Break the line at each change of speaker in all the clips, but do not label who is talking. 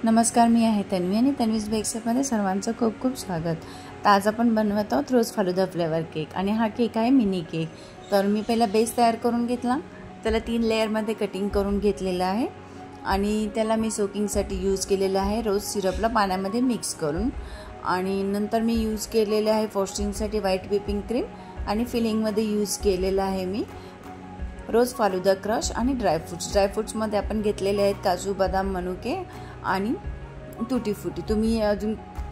नमस्कार, मी आहे तन्वी आणि तन्वीज बेक्समध्ये सर्वांचं खूप खूप स्वागत। तर आज आपण बनवत आहोत रोज फालुदा फ्लेवर केक आणि हा केक आहे मिनी केक। तर मी पहिला बेस तयार करून घेतला, त्याला 3 लेयरमध्ये कटिंग करून घेतलेला आहे आणि त्याला मी सोकिंगसाठी यूज केलेला आहे रोज सिरपला पाण्यामध्ये मिक्स करून। आणि नंतर मी यूज केलेले आहे फ्रॉस्टिंगसाठी व्हाईट व्हिपिंग क्रीम आणि फिलिंगमध्ये यूज केलेला आहे मी रोज फालुदा क्रश आणि ड्रायफ्रूट्समध्ये आपण घेतलेले आहेत काजू, बदाम, मनुके आणि टूटी फ्रूटी।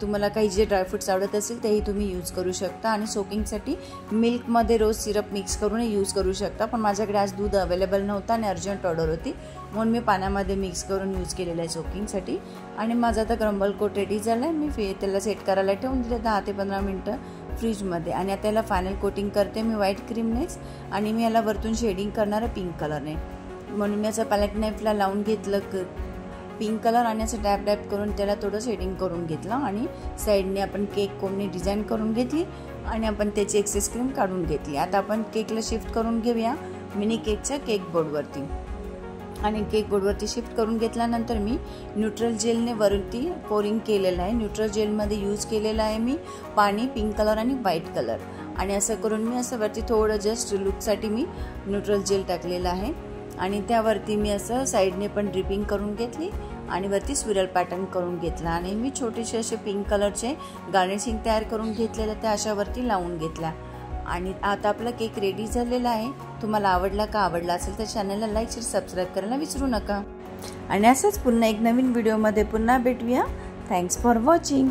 तुम्हाला काही जे ड्रायफ्रूट्स आवडत असेल तेही तुम्ही यूज करू शकता। आणि सोकिंगसाठी मिल्कमध्ये रोज सिरप मिक्स करून यूज करू शकता, पण माझ्याकडे आज दूध अवेलेबल नव्हतं आणि अर्जंट ऑर्डर होती म्हणून मी पाण्यामध्ये मिक्स करून यूज केलेलं आहे सोकिंगसाठी। आणि माझा आता क्रम्बल कोट रेडी झाला आहे। मी त्याला सेट करायला ठेवून दिलं 10 ते 15 मिनटं फ्रीजमध्ये। आणि आता याला फायनल कोटिंग करते मी व्हाईट क्रीमनेच आणि मी याला वरतून शेडिंग करणार आहे पिंक कलरने, म्हणून मी असं पॅलेट नाईफला लावून घेतलं पिंक कलर आणि असं डॅप करून त्याला थोडं शेडिंग करून घेतलं आणि साईडने आपण केक कोनने डिझाईन करून घेतली आणि आपण त्याची एक्सेस क्रीम काढून घेतली। आता आपण केकला शिफ्ट करून घेऊया मिनी केकच्या केक बोर्डवरती। आणि केक बोर्डवरती शिफ्ट करून घेतल्यानंतर मी न्यूट्रल जेलने वरती पोरिंग केलेलं आहे। न्यूट्रल जेलमध्ये यूज केलेलं आहे मी पाणी, पिंक कलर आणि व्हाईट कलर। आणि असं करून मी असं वरती थोडं जस्ट लुकसाठी मी न्यूट्रल जेल टाकलेलं आहे आणि त्यावरती मी असं साईडने पण ड्रिपिंग करून घेतली आणि वरती स्विरल पॅटर्न करून घेतला आणि मी छोटेसे असे पिंक कलरचे गार्निशिंग तयार करून घेतलेलं त्या अशावरती लावून घेतल्या। आणि आता आपला केक रेडी झालेला आहे। तुम्हाला आवडला असेल तर चॅनलला लाईक, शेअर, सबस्क्राईब करायला विसरू नका। आणि असंच पुन्हा एक नवीन व्हिडिओमध्ये पुन्हा भेटूया। Thanks for watching.